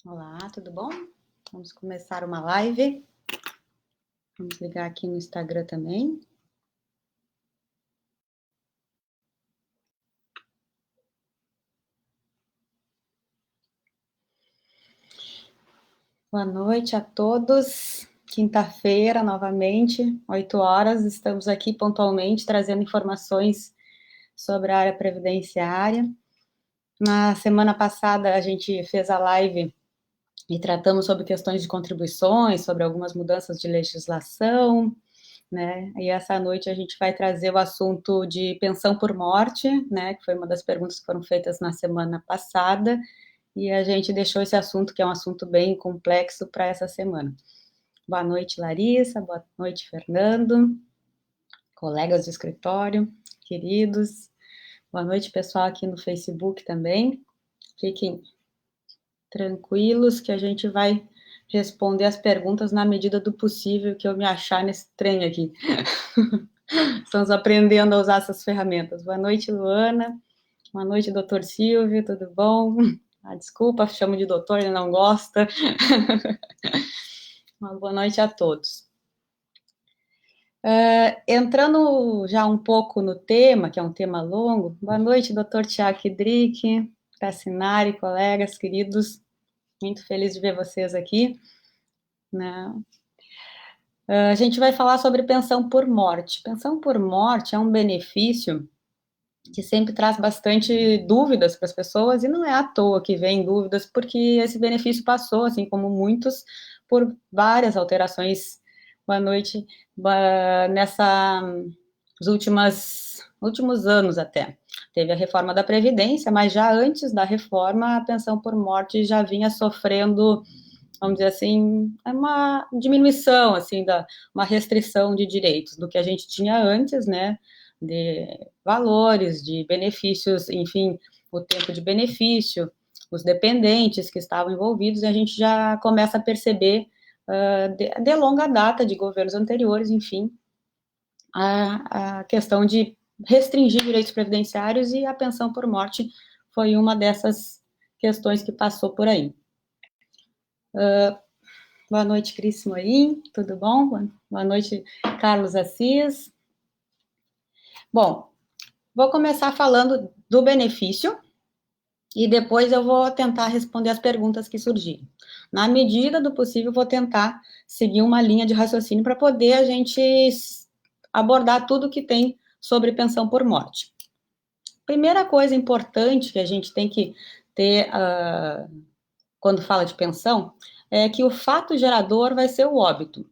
Olá, tudo bom? Vamos começar uma live. Vamos ligar aqui no Instagram também. Boa noite a todos. Quinta-feira, novamente, 8 horas, estamos aqui pontualmente trazendo informações sobre a área previdenciária. Na semana passada, a gente fez a live e tratamos sobre questões de contribuições, sobre algumas mudanças de legislação, né? E essa noite a gente vai trazer o assunto de pensão por morte, né? Que foi uma das perguntas que foram feitas na semana passada, e a gente deixou esse assunto, que é um assunto bem complexo, para essa semana. Boa noite, Larissa, boa noite, Fernando, colegas de escritório, queridos. Boa noite, pessoal, aqui no Facebook também. Fiquem tranquilos que a gente vai responder as perguntas na medida do possível que eu me achar nesse trem aqui. Estamos aprendendo a usar essas ferramentas. Boa noite, Luana. Boa noite, doutor Silvio, tudo bom? Ah, desculpa, chamo de doutor, ele não gosta. Uma boa noite a todos. Entrando já um pouco no tema, que é um tema longo, boa noite, doutor Tiago Kidrick, Tassinari, colegas, queridos, muito feliz de ver vocês aqui, né? A gente vai falar sobre pensão por morte. Pensão por morte é um benefício que sempre traz bastante dúvidas para as pessoas, e não é à toa que vem dúvidas, porque esse benefício passou, assim como muitos, por várias alterações. Boa noite, nessa os últimos anos até. Teve a reforma da Previdência, mas já antes da reforma, a pensão por morte já vinha sofrendo, vamos dizer assim, uma diminuição, assim, uma restrição de direitos do que a gente tinha antes, né, de valores, de benefícios, enfim, o tempo de benefício, os dependentes que estavam envolvidos, e a gente já começa a perceber, de longa data, de governos anteriores, enfim, a questão de restringir direitos previdenciários, e a pensão por morte foi uma dessas questões que passou por aí. Boa noite, Cris Morim, tudo bom? Boa noite, Carlos Assis. Bom, vou começar falando do benefício e depois eu vou tentar responder as perguntas que surgirem. Na medida do possível, vou tentar seguir uma linha de raciocínio para poder a gente abordar tudo que tem sobre pensão por morte. Primeira coisa importante que a gente tem que ter quando fala de pensão é que o fato gerador vai ser o óbito.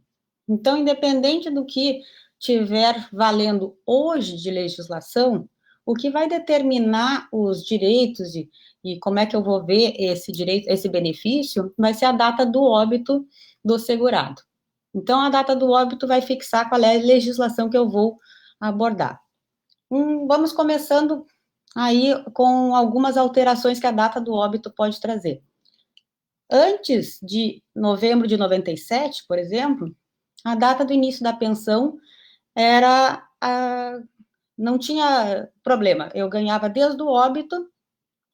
Então, independente do que tiver valendo hoje de legislação, o que vai determinar os direitos e como é que eu vou ver esse direito, esse benefício, vai ser a data do óbito do segurado. Então, a data do óbito vai fixar qual é a legislação que eu vou abordar. Vamos começando aí com algumas alterações que a data do óbito pode trazer. Antes de novembro de 97, por exemplo, a data do início da pensão não tinha problema, eu ganhava desde o óbito,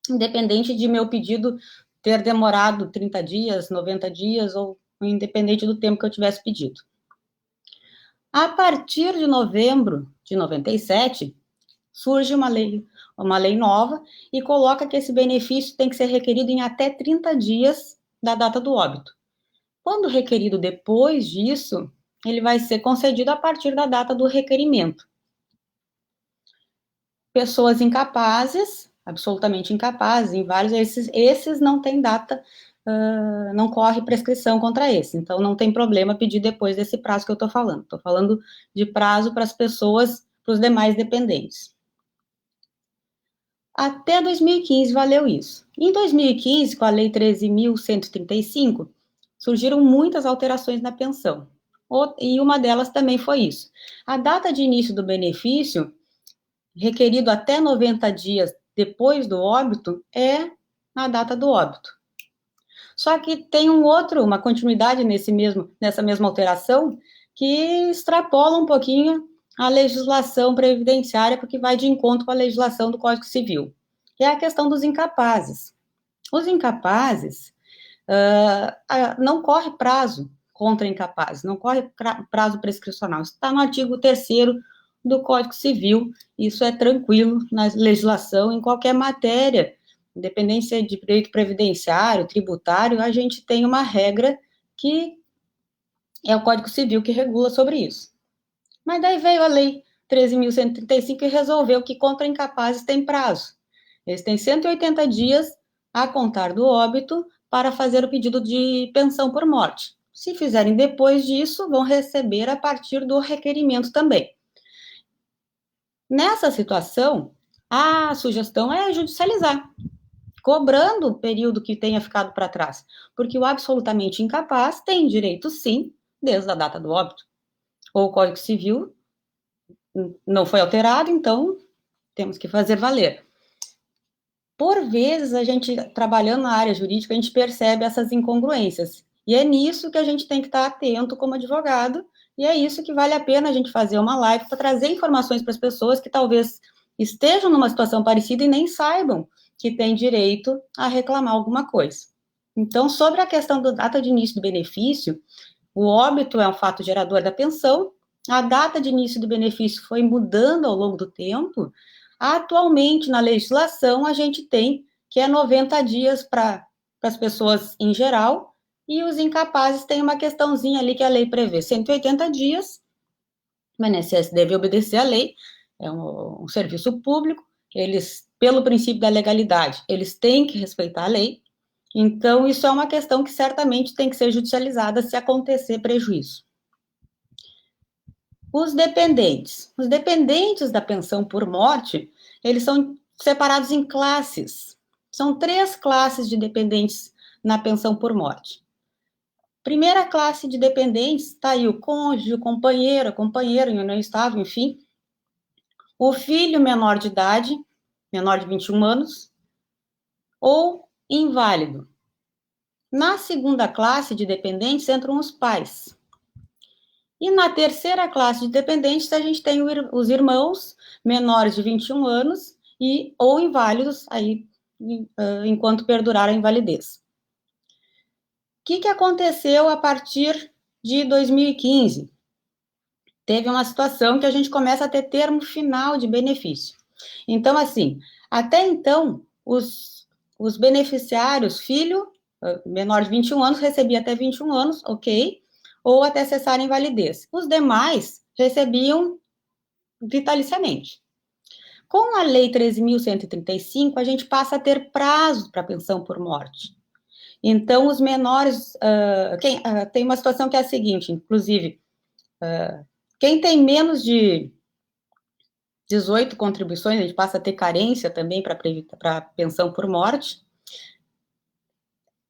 independente de meu pedido ter demorado 30 dias, 90 dias, ou independente do tempo que eu tivesse pedido. A partir de novembro de 97, surge uma lei nova e coloca que esse benefício tem que ser requerido em até 30 dias da data do óbito. Quando requerido depois disso, ele vai ser concedido a partir da data do requerimento. Pessoas incapazes, absolutamente incapazes, em vários, esses não tem data, não corre prescrição contra esse, então não tem problema pedir depois desse prazo que eu estou falando de prazo para as pessoas, para os demais dependentes. Até 2015 valeu isso. Em 2015, com a Lei 13.135, surgiram muitas alterações na pensão, e uma delas também foi isso. A data de início do benefício, requerido até 90 dias depois do óbito, é a data do óbito. Só que tem uma continuidade nessa mesma alteração, que extrapola um pouquinho a legislação previdenciária, porque vai de encontro com a legislação do Código Civil, que é a questão dos incapazes. Os incapazes, não corre prazo contra incapazes, não corre prazo prescricional. Isso está no artigo 3º do Código Civil, isso é tranquilo na legislação, em qualquer matéria, independência de direito previdenciário, tributário, a gente tem uma regra que é o Código Civil que regula sobre isso. Mas daí veio a Lei 13.135 e resolveu que contra incapazes tem prazo. Eles têm 180 dias a contar do óbito para fazer o pedido de pensão por morte. Se fizerem depois disso, vão receber a partir do requerimento também. Nessa situação, a sugestão é judicializar, cobrando o período que tenha ficado para trás, porque o absolutamente incapaz tem direito, sim, desde a data do óbito. Ou o Código Civil não foi alterado, então temos que fazer valer. Por vezes, a gente, trabalhando na área jurídica, a gente percebe essas incongruências. E é nisso que a gente tem que estar atento como advogado, e é isso que vale a pena a gente fazer uma live para trazer informações para as pessoas que talvez estejam numa situação parecida e nem saibam que têm direito a reclamar alguma coisa. Então, sobre a questão da data de início do benefício, o óbito é um fato gerador da pensão, a data de início do benefício foi mudando ao longo do tempo. Atualmente, na legislação, a gente tem que é 90 dias para as pessoas em geral, e os incapazes têm uma questãozinha ali que a lei prevê, 180 dias, o INSS deve obedecer à lei, é um serviço público, eles, pelo princípio da legalidade, eles têm que respeitar a lei, então isso é uma questão que certamente tem que ser judicializada se acontecer prejuízo. Os dependentes da pensão por morte, eles são separados em classes. São 3 classes de dependentes na pensão por morte. Primeira classe de dependentes, está aí o cônjuge, o companheiro, a companheira em união estável, enfim. O filho menor de idade, menor de 21 anos, ou inválido. Na segunda classe de dependentes entram os pais. E na terceira classe de dependentes, a gente tem os irmãos menores de 21 anos ou inválidos, aí, enquanto perdurar a invalidez. O que aconteceu a partir de 2015? Teve uma situação que a gente começa a ter termo final de benefício. Então, assim, até então, os beneficiários, filho menor de 21 anos, recebia até 21 anos, ok, ou até cessar a invalidez. Os demais recebiam vitaliciamente. Com a Lei 13.135, a gente passa a ter prazo para pensão por morte. Então, os menores... tem uma situação que é a seguinte, inclusive, quem tem menos de 18 contribuições, a gente passa a ter carência também para pensão por morte.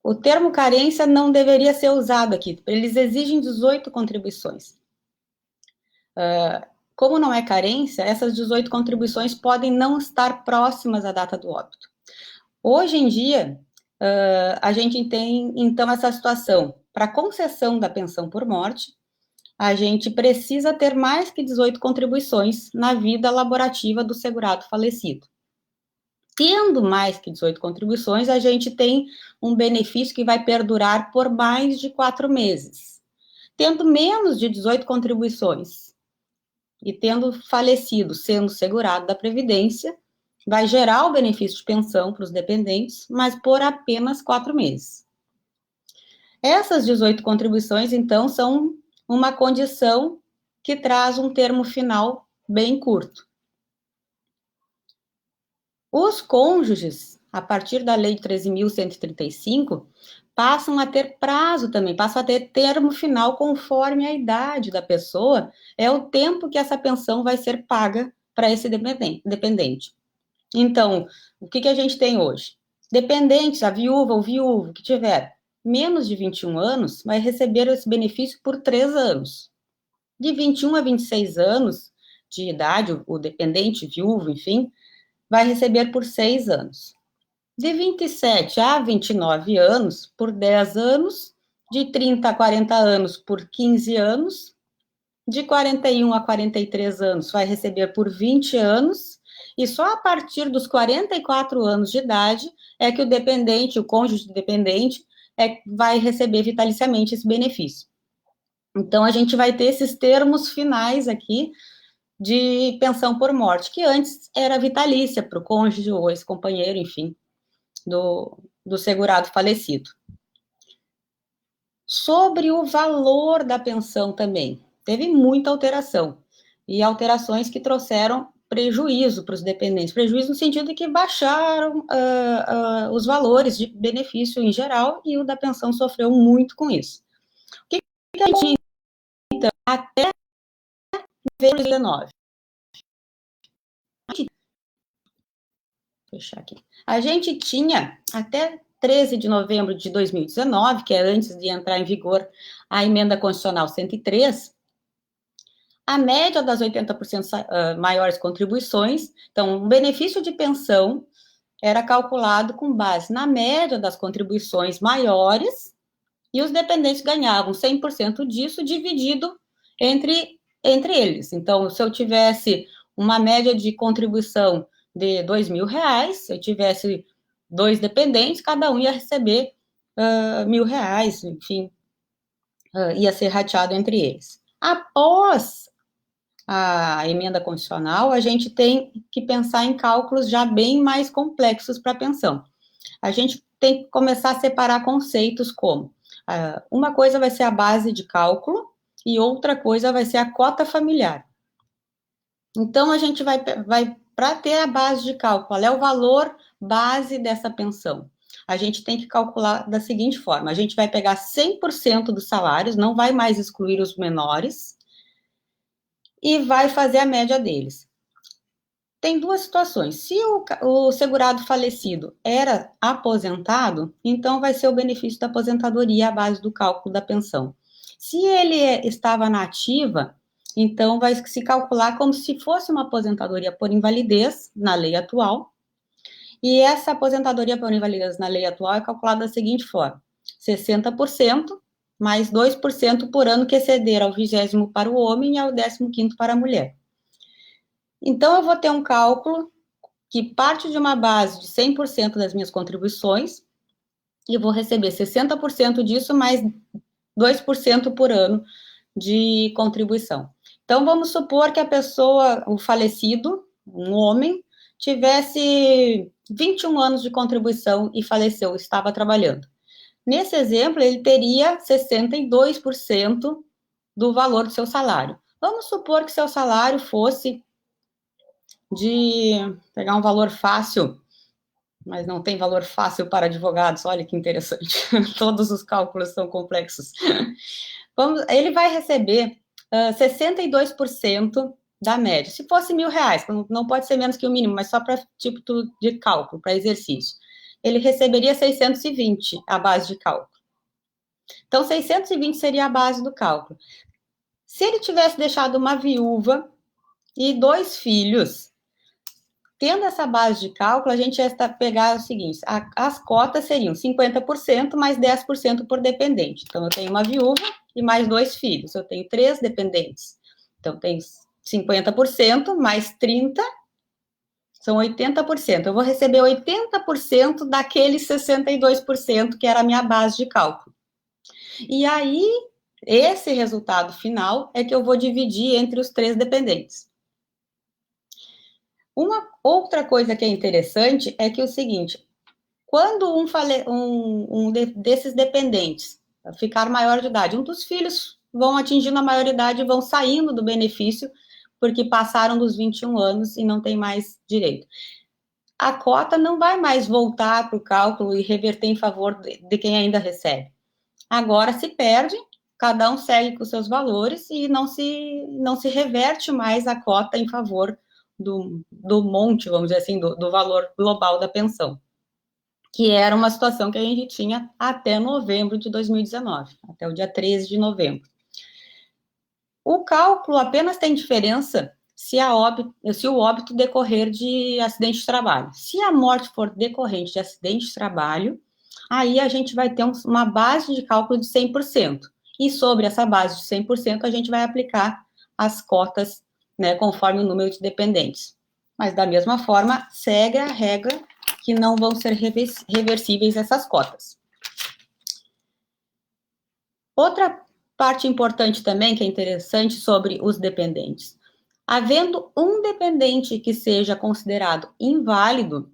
O termo carência não deveria ser usado aqui, eles exigem 18 contribuições. Como não é carência, essas 18 contribuições podem não estar próximas à data do óbito. Hoje em dia, a gente tem, então, essa situação. Para concessão da pensão por morte, a gente precisa ter mais que 18 contribuições na vida laborativa do segurado falecido. Tendo mais que 18 contribuições, a gente tem um benefício que vai perdurar por mais de 4 meses. Tendo menos de 18 contribuições e tendo falecido sendo segurado da Previdência, vai gerar o benefício de pensão para os dependentes, mas por apenas 4 meses. Essas 18 contribuições, então, são uma condição que traz um termo final bem curto. Os cônjuges, a partir da Lei 13.135, passam a ter prazo também, passam a ter termo final conforme a idade da pessoa, é o tempo que essa pensão vai ser paga para esse dependente. Então, o que a gente tem hoje? Dependentes, a viúva ou viúvo que tiver menos de 21 anos, vai receber esse benefício por 3 anos. De 21 a 26 anos de idade, o dependente, viúvo, enfim, vai receber por 6 anos. De 27 a 29 anos, por 10 anos. De 30 a 40 anos, por 15 anos. De 41 a 43 anos, vai receber por 20 anos. E só a partir dos 44 anos de idade é que o dependente, o cônjuge dependente, vai receber vitaliciamente esse benefício. Então, a gente vai ter esses termos finais aqui de pensão por morte, que antes era vitalícia para o cônjuge ou ex-companheiro, enfim, do segurado falecido. Sobre o valor da pensão também, teve muita alteração, e alterações que trouxeram prejuízo para os dependentes, prejuízo no sentido de que baixaram os valores de benefício em geral, e o da pensão sofreu muito com isso. O que a gente, então, até 2019? Fechar aqui. A gente tinha até 13 de novembro de 2019, que é antes de entrar em vigor a emenda constitucional 103, a média das 80% maiores contribuições. Então, um benefício de pensão era calculado com base na média das contribuições maiores, e os dependentes ganhavam 100% disso dividido entre eles. Então, se eu tivesse uma média de contribuição de R$2.000, se eu tivesse 2 dependentes, cada um ia receber R$1.000, enfim, ia ser rateado entre eles. Após a emenda constitucional, a gente tem que pensar em cálculos já bem mais complexos para a pensão. A gente tem que começar a separar conceitos como uma coisa vai ser a base de cálculo e outra coisa vai ser a cota familiar. Então, a gente vai para ter a base de cálculo, qual é o valor base dessa pensão? A gente tem que calcular da seguinte forma: a gente vai pegar 100% dos salários, não vai mais excluir os menores, e vai fazer a média deles. Tem duas situações. Se o segurado falecido era aposentado, então vai ser o benefício da aposentadoria à base do cálculo da pensão. Se ele estava na ativa, então vai se calcular como se fosse uma aposentadoria por invalidez na lei atual. E essa aposentadoria por invalidez na lei atual é calculada da seguinte forma: 60% mais 2% por ano que exceder ao 20º para o homem e ao 15º para a mulher. Então, eu vou ter um cálculo que parte de uma base de 100% das minhas contribuições, e vou receber 60% disso, mais 2% por ano de contribuição. Então, vamos supor que a pessoa, o falecido, um homem, tivesse 21 anos de contribuição e faleceu, estava trabalhando. Nesse exemplo, ele teria 62% do valor do seu salário. Vamos supor que seu salário fosse de pegar um valor fácil, mas não tem valor fácil para advogados, olha que interessante, todos os cálculos são complexos. Ele vai receber 62% da média. Se fosse R$1.000, não pode ser menos que o mínimo, mas só para tipo de cálculo, para exercício. Ele receberia 620 a base de cálculo. Então, 620 seria a base do cálculo. Se ele tivesse deixado uma viúva e 2 filhos, tendo essa base de cálculo, a gente ia pegar o seguinte: as cotas seriam 50% mais 10% por dependente. Então, eu tenho uma viúva e mais 2 filhos. Eu tenho 3 dependentes. Então, tem 50% mais 30%, são 80%. Eu vou receber 80% daqueles 62% que era a minha base de cálculo. E aí, esse resultado final é que eu vou dividir entre os 3 dependentes. Uma outra coisa que é interessante é que é o seguinte: quando desses dependentes ficar maior de idade, um dos filhos vão atingindo a maioridade e vão saindo do benefício porque passaram dos 21 anos e não tem mais direito. A cota não vai mais voltar para o cálculo e reverter em favor de quem ainda recebe. Agora se perde, cada um segue com seus valores e não se reverte mais a cota em favor do monte, vamos dizer assim, do valor global da pensão, que era uma situação que a gente tinha até novembro de 2019, até o dia 13 de novembro. O cálculo apenas tem diferença se o óbito decorrer de acidente de trabalho. Se a morte for decorrente de acidente de trabalho, aí a gente vai ter uma base de cálculo de 100%. E sobre essa base de 100%, a gente vai aplicar as cotas, né, conforme o número de dependentes. Mas, da mesma forma, segue a regra que não vão ser reversíveis essas cotas. Outra parte importante também, que é interessante sobre os dependentes. Havendo um dependente que seja considerado inválido,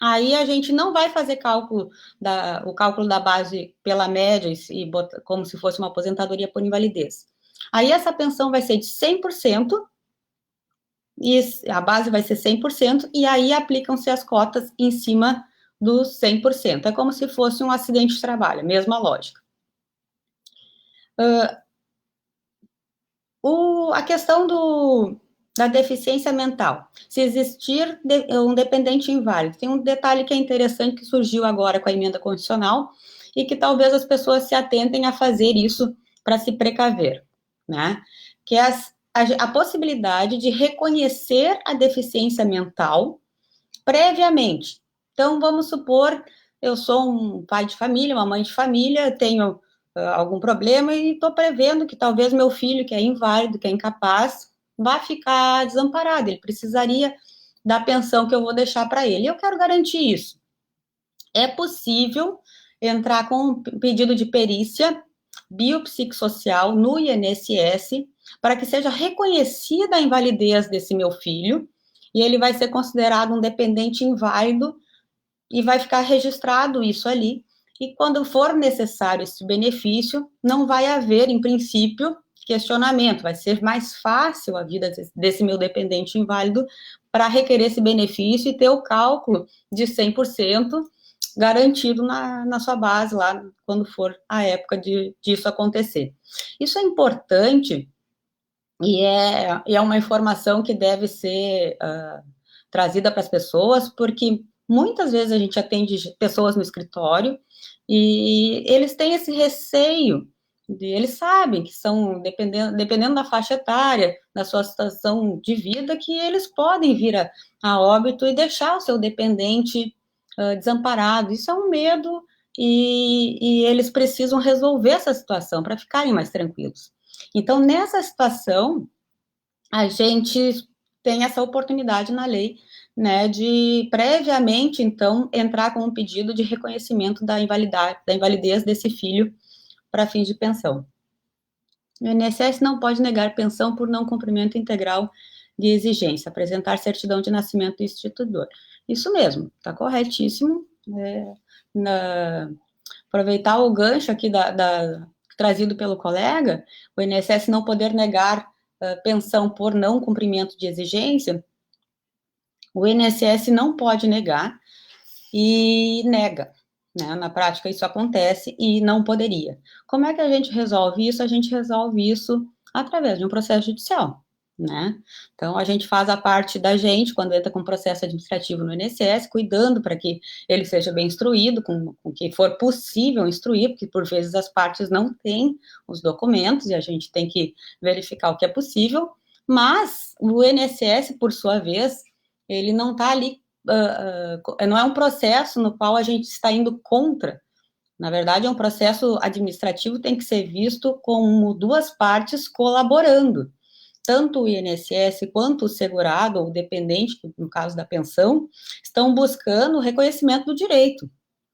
aí a gente não vai fazer o cálculo da base pela média e como se fosse uma aposentadoria por invalidez. Aí essa pensão vai ser de 100%, e a base vai ser 100%, e aí aplicam-se as cotas em cima dos 100%. É como se fosse um acidente de trabalho, mesma lógica. A questão da deficiência mental. Se existir um dependente inválido, tem um detalhe que é interessante que surgiu agora com a emenda constitucional e que talvez as pessoas se atentem a fazer isso para se precaver, né? Que é a possibilidade de reconhecer a deficiência mental previamente. Então, vamos supor, eu sou um pai de família, uma mãe de família, tenho algum problema e estou prevendo que talvez meu filho, que é inválido, que é incapaz, vá ficar desamparado. Ele precisaria da pensão que eu vou deixar para ele. Eu quero garantir isso. É possível entrar com um pedido de perícia biopsicossocial no INSS para que seja reconhecida a invalidez desse meu filho e ele vai ser considerado um dependente inválido e vai ficar registrado isso ali. E quando for necessário esse benefício, não vai haver, em princípio, questionamento. Vai ser mais fácil a vida desse meu dependente inválido para requerer esse benefício e ter o cálculo de 100% garantido na sua base lá, quando for a época disso acontecer. Isso é importante e é uma informação que deve ser trazida para as pessoas, porque muitas vezes a gente atende pessoas no escritório e eles têm esse receio, eles sabem que são, dependendo da faixa etária, da sua situação de vida, que eles podem vir a óbito e deixar o seu dependente desamparado. Isso é um medo e eles precisam resolver essa situação para ficarem mais tranquilos. Então, nessa situação, a gente tem essa oportunidade na lei, né, de previamente, então, entrar com um pedido de reconhecimento da invalidez desse filho para fins de pensão. O INSS não pode negar pensão por não cumprimento integral de exigência, apresentar certidão de nascimento do instituidor. Isso mesmo, está corretíssimo. Aproveitar o gancho aqui trazido pelo colega, o INSS não poder negar pensão por não cumprimento de exigência, o INSS não pode negar e nega. Né? Na prática, isso acontece e não poderia. Como é que a gente resolve isso? A gente resolve isso através de um processo judicial. Né? Então, a gente faz a parte da gente, quando entra com processo administrativo no INSS, cuidando para que ele seja bem instruído, com o que for possível instruir, porque por vezes as partes não têm os documentos e a gente tem que verificar o que é possível, mas o INSS, por sua vez, ele não está ali, não é um processo no qual a gente está indo contra. Na verdade, é um processo administrativo, tem que ser visto como duas partes colaborando. Tanto o INSS quanto o segurado, ou o dependente, no caso da pensão, estão buscando o reconhecimento do direito.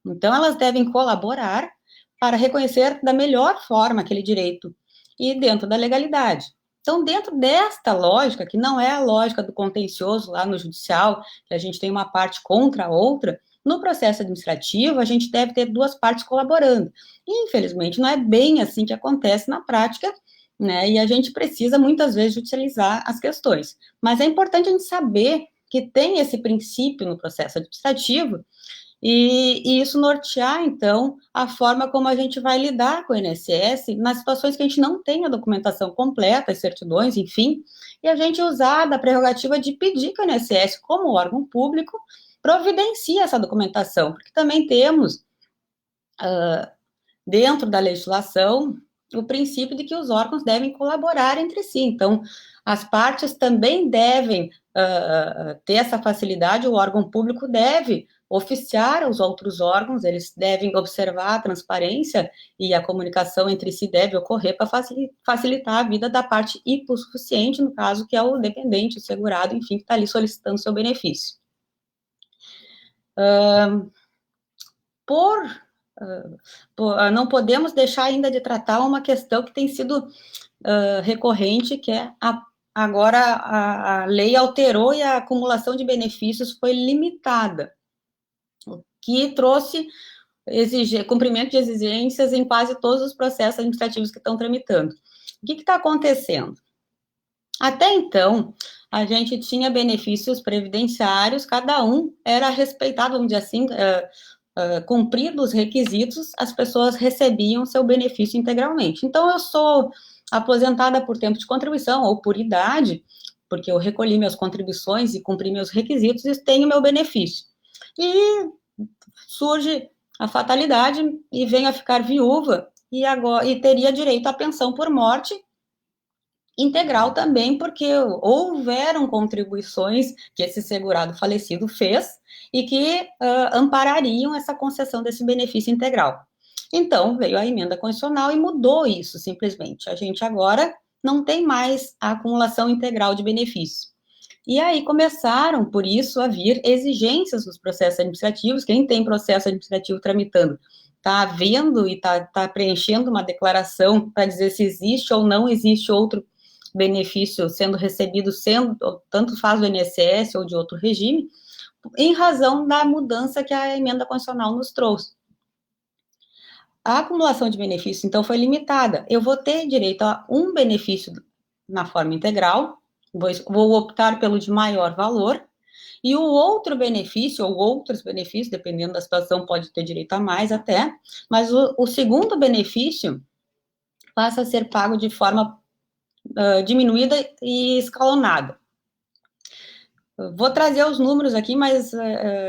Então, elas devem colaborar para reconhecer da melhor forma aquele direito e dentro da legalidade. Então, dentro desta lógica, que não é a lógica do contencioso lá no judicial, que a gente tem uma parte contra a outra, no processo administrativo, a gente deve ter duas partes colaborando. E, infelizmente, não é bem assim que acontece na prática, né? E a gente precisa, muitas vezes, judicializar as questões. Mas é importante a gente saber que tem esse princípio no processo administrativo e isso nortear, então, a forma como a gente vai lidar com o INSS nas situações que a gente não tem a documentação completa, as certidões, enfim, e a gente usar da prerrogativa de pedir que o INSS, como órgão público, providencie essa documentação, porque também temos, dentro da legislação, o princípio de que os órgãos devem colaborar entre si. Então, as partes também devem ter essa facilidade, o órgão público deve oficiar os outros órgãos, eles devem observar a transparência e a comunicação entre si deve ocorrer para facilitar a vida da parte hipossuficiente, no caso, que é o dependente, o segurado, enfim, que está ali solicitando seu benefício. Por não podemos deixar ainda de tratar uma questão que tem sido recorrente, que é agora a lei alterou e a acumulação de benefícios foi limitada, o que trouxe cumprimento de exigências em quase todos os processos administrativos que estão tramitando. O que está acontecendo? Até então, a gente tinha benefícios previdenciários, cada um era respeitado, vamos dizer assim, cumpridos os requisitos, as pessoas recebiam seu benefício integralmente. Então, eu sou aposentada por tempo de contribuição ou por idade, porque eu recolhi minhas contribuições e cumpri meus requisitos e tenho meu benefício. E surge a fatalidade e venho a ficar viúva e teria direito à pensão por morte integral também, porque houveram contribuições que esse segurado falecido fez e que amparariam essa concessão desse benefício integral. Então, veio a emenda constitucional e mudou isso, simplesmente. A gente agora não tem mais a acumulação integral de benefícios. E aí começaram, por isso, a vir exigências nos processos administrativos. Quem tem processo administrativo tramitando está vendo e está preenchendo uma declaração para dizer se existe ou não existe outro benefício sendo recebido, tanto faz do INSS ou de outro regime, em razão da mudança que a emenda constitucional nos trouxe. A acumulação de benefícios, então, foi limitada. Eu vou ter direito a um benefício na forma integral, vou optar pelo de maior valor, e o outro benefício, ou outros benefícios, dependendo da situação, pode ter direito a mais até, mas o segundo benefício passa a ser pago de forma diminuída e escalonada. Vou trazer os números aqui, mas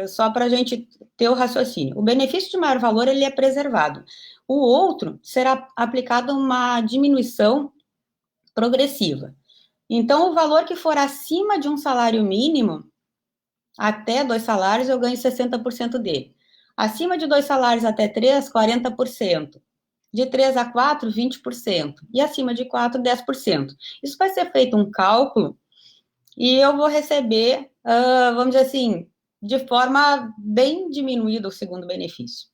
só para a gente ter o raciocínio. O benefício de maior valor, ele é preservado. O outro será aplicada uma diminuição progressiva. Então, o valor que for acima de um salário mínimo, até 2 salários, eu ganho 60% dele. Acima de 2 salários até 3, 40%. De 3 a 4, 20%. E acima de 4, 10%. Isso vai ser feito um cálculo e eu vou receber, vamos dizer assim, de forma bem diminuída o segundo benefício.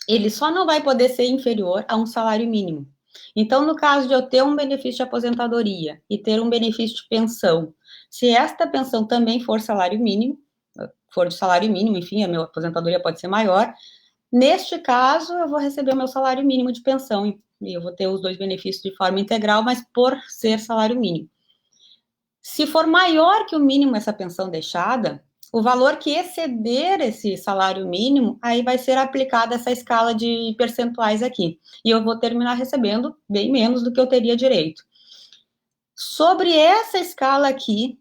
Ele só não vai poder ser inferior a um salário mínimo. Então, no caso de eu ter um benefício de aposentadoria e ter um benefício de pensão, se esta pensão também for salário mínimo, for de salário mínimo, enfim, a minha aposentadoria pode ser maior, neste caso, eu vou receber o meu salário mínimo de pensão e eu vou ter os dois benefícios de forma integral, mas por ser salário mínimo. Se for maior que o mínimo essa pensão deixada, o valor que exceder esse salário mínimo, aí vai ser aplicada essa escala de percentuais aqui. E eu vou terminar recebendo bem menos do que eu teria direito. Sobre essa escala aqui,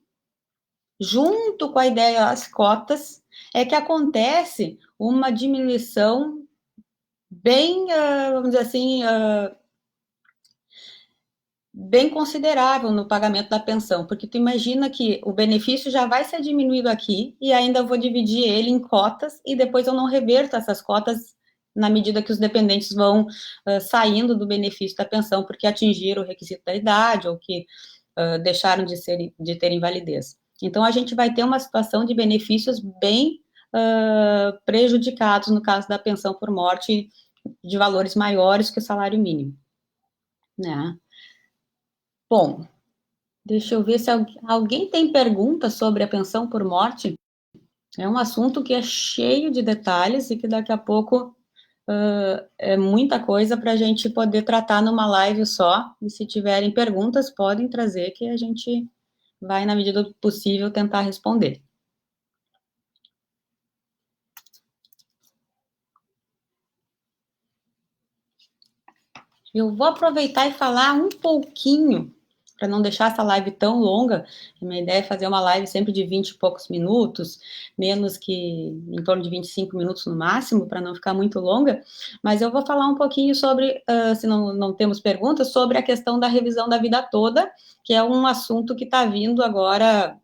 junto com a ideia das cotas, é que acontece uma diminuição bem, vamos dizer assim, bem considerável no pagamento da pensão, porque tu imagina que o benefício já vai ser diminuído aqui e ainda vou dividir ele em cotas e depois eu não reverto essas cotas na medida que os dependentes vão saindo do benefício da pensão porque atingiram o requisito da idade ou que deixaram de ter invalidez. Então, a gente vai ter uma situação de benefícios bem prejudicados no caso da pensão por morte de valores maiores que o salário mínimo, né? Bom, deixa eu ver se alguém tem perguntas sobre a pensão por morte. É um assunto que é cheio de detalhes e que daqui a pouco é muita coisa para a gente poder tratar numa live só. E se tiverem perguntas, podem trazer que a gente vai, na medida do possível, tentar responder. Eu vou aproveitar e falar um pouquinho, para não deixar essa live tão longa. A minha ideia é fazer uma live sempre de 20 e poucos minutos, menos que em torno de 25 minutos no máximo, para não ficar muito longa. Mas eu vou falar um pouquinho sobre, se não temos perguntas, sobre a questão da revisão da vida toda, que é um assunto que está vindo agora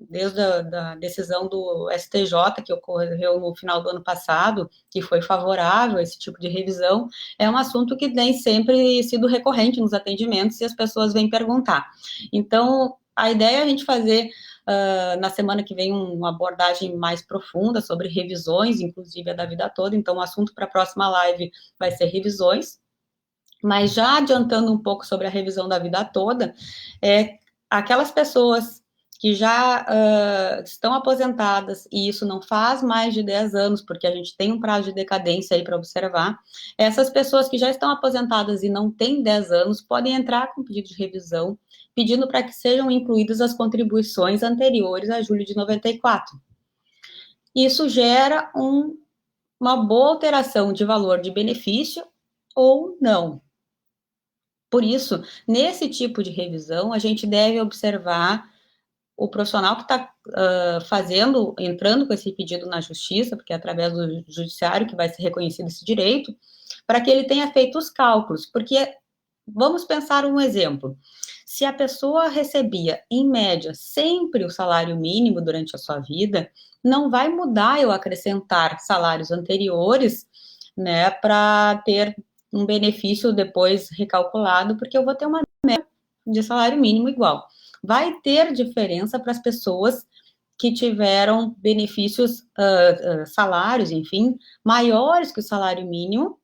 desde a decisão do STJ, que ocorreu no final do ano passado, que foi favorável a esse tipo de revisão, é um assunto que tem sempre sido recorrente nos atendimentos e as pessoas vêm perguntar. Então, a ideia é a gente fazer na semana que vem uma abordagem mais profunda sobre revisões, inclusive a da vida toda, então o assunto para a próxima live vai ser revisões. Mas já adiantando um pouco sobre a revisão da vida toda, aquelas pessoas que já estão aposentadas, e isso não faz mais de 10 anos, porque a gente tem um prazo de decadência aí para observar, essas pessoas que já estão aposentadas e não têm 10 anos, podem entrar com pedido de revisão, pedindo para que sejam incluídas as contribuições anteriores a julho de 94. Isso gera uma boa alteração de valor de benefício ou não. Por isso, nesse tipo de revisão, a gente deve observar o profissional que está entrando com esse pedido na justiça, porque é através do judiciário que vai ser reconhecido esse direito, para que ele tenha feito os cálculos, porque vamos pensar um exemplo. Se a pessoa recebia, em média, sempre o salário mínimo durante a sua vida, não vai mudar eu acrescentar salários anteriores, né, para ter um benefício depois recalculado, porque eu vou ter uma média de salário mínimo igual. Vai ter diferença para as pessoas que tiveram benefícios, salários, enfim, maiores que o salário mínimo,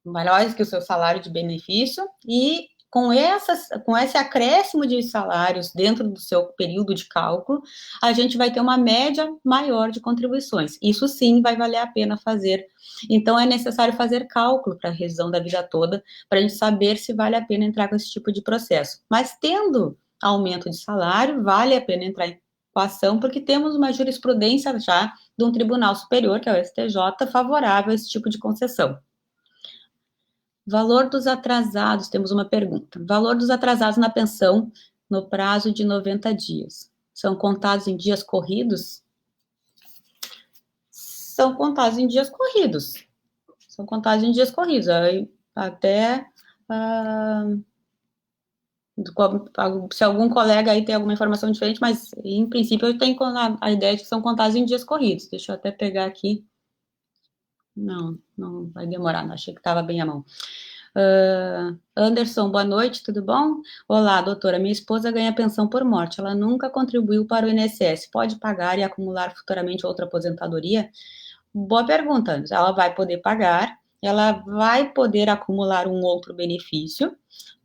maiores que o seu salário de benefício, e com esse acréscimo de salários dentro do seu período de cálculo, a gente vai ter uma média maior de contribuições. Isso sim vai valer a pena fazer. Então, é necessário fazer cálculo para a revisão da vida toda, para a gente saber se vale a pena entrar com esse tipo de processo. Mas, tendo aumento de salário, vale a pena entrar com a ação, porque temos uma jurisprudência já de um tribunal superior, que é o STJ, favorável a esse tipo de concessão. Valor dos atrasados, temos uma pergunta. Valor dos atrasados na pensão no prazo de 90 dias. São contados em dias corridos? São contados em dias corridos. São contados em dias corridos. Até se algum colega aí tem alguma informação diferente, mas em princípio eu tenho a ideia de que são contados em dias corridos. Deixa eu até pegar aqui. Não vai demorar, não achei que estava bem à mão. Anderson, boa noite, tudo bom? Olá, doutora, minha esposa ganha pensão por morte, ela nunca contribuiu para o INSS, pode pagar e acumular futuramente outra aposentadoria? Boa pergunta, Anderson. Ela vai poder pagar, ela vai poder acumular um outro benefício,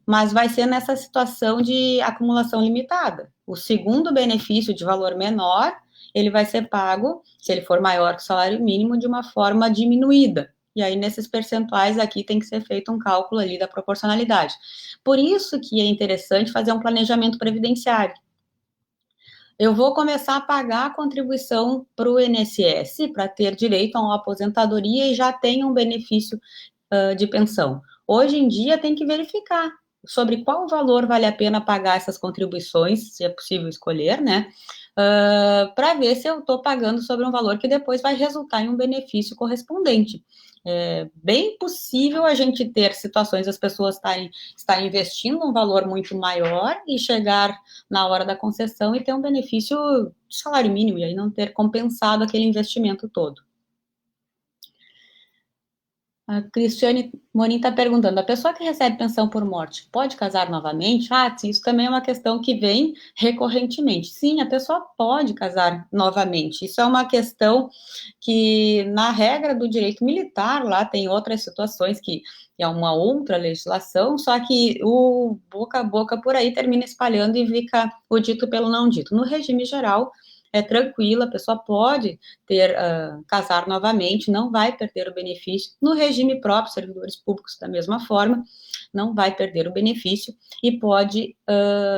mas vai ser nessa situação de acumulação limitada. O segundo benefício de valor menor, ele vai ser pago, se ele for maior que o salário mínimo, de uma forma diminuída. E aí, nesses percentuais aqui, tem que ser feito um cálculo ali da proporcionalidade. Por isso que é interessante fazer um planejamento previdenciário. Eu vou começar a pagar a contribuição para o INSS, para ter direito a uma aposentadoria e já tenho um benefício de pensão. Hoje em dia, tem que verificar sobre qual valor vale a pena pagar essas contribuições, se é possível escolher, né? Para ver se eu estou pagando sobre um valor que depois vai resultar em um benefício correspondente. É bem possível a gente ter situações das pessoas estarem investindo um valor muito maior e chegar na hora da concessão e ter um benefício de salário mínimo, e aí não ter compensado aquele investimento todo. A Cristiane Morim está perguntando, a pessoa que recebe pensão por morte pode casar novamente? Isso também é uma questão que vem recorrentemente. Sim, a pessoa pode casar novamente. Isso é uma questão que, na regra do direito militar, lá tem outras situações que é uma outra legislação, só que o boca a boca por aí termina espalhando e fica o dito pelo não dito. No regime geral, é tranquilo, a pessoa pode casar novamente, não vai perder o benefício. No regime próprio, servidores públicos da mesma forma, não vai perder o benefício e pode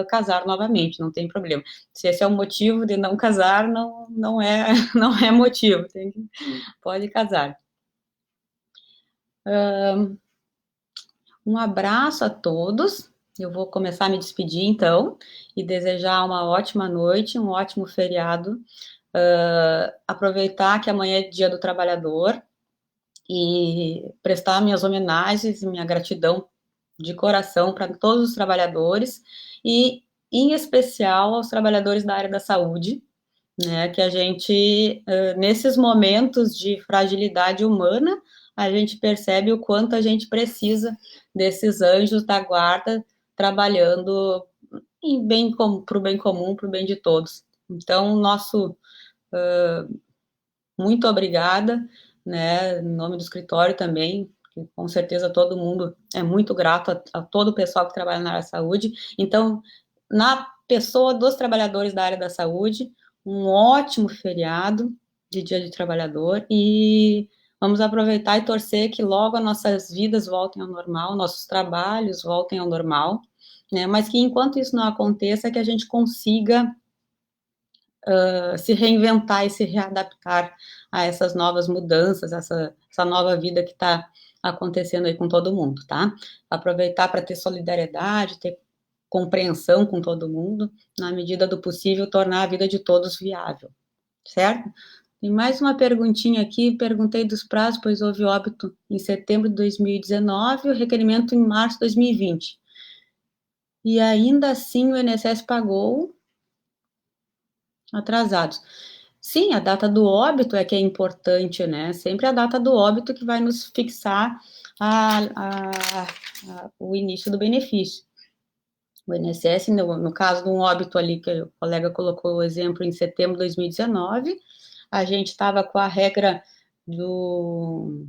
casar novamente, não tem problema. Se esse é o motivo de não casar, não é motivo, pode casar. Um abraço a todos. Eu vou começar a me despedir, então, e desejar uma ótima noite, um ótimo feriado. Aproveitar que amanhã é Dia do Trabalhador e prestar minhas homenagens e minha gratidão de coração para todos os trabalhadores e, em especial, aos trabalhadores da área da saúde, né, que a gente, nesses momentos de fragilidade humana, a gente percebe o quanto a gente precisa desses anjos da guarda trabalhando para o bem comum, para o bem de todos. Então, nosso muito obrigada, né, em nome do escritório também, que com certeza todo mundo é muito grato a todo o pessoal que trabalha na área da saúde. Então, na pessoa dos trabalhadores da área da saúde, um ótimo feriado de Dia de Trabalhador e vamos aproveitar e torcer que logo as nossas vidas voltem ao normal, nossos trabalhos voltem ao normal, né? Mas que enquanto isso não aconteça, que a gente consiga se reinventar e se readaptar a essas novas mudanças, essa nova vida que está acontecendo aí com todo mundo, tá? Aproveitar para ter solidariedade, ter compreensão com todo mundo, na medida do possível, tornar a vida de todos viável, certo? Tem mais uma perguntinha aqui, perguntei dos prazos, pois houve óbito em setembro de 2019 e o requerimento em março de 2020. E ainda assim o INSS pagou atrasados. Sim, a data do óbito é que é importante, né? Sempre a data do óbito que vai nos fixar o início do benefício. O INSS, no caso de um óbito ali, que o colega colocou o exemplo em setembro de 2019, a gente estava com a regra dos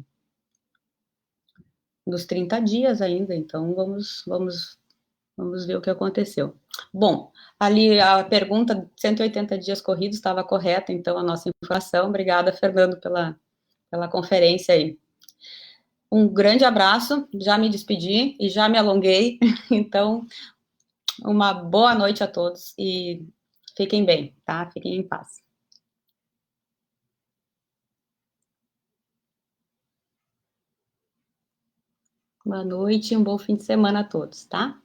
30 dias ainda, então vamos ver o que aconteceu. Bom, ali a pergunta 180 dias corridos estava correta, então a nossa informação. Obrigada, Fernando, pela conferência aí. Um grande abraço, já me despedi e já me alonguei, então uma boa noite a todos e fiquem bem, tá? Fiquem em paz. Boa noite e um bom fim de semana a todos, tá?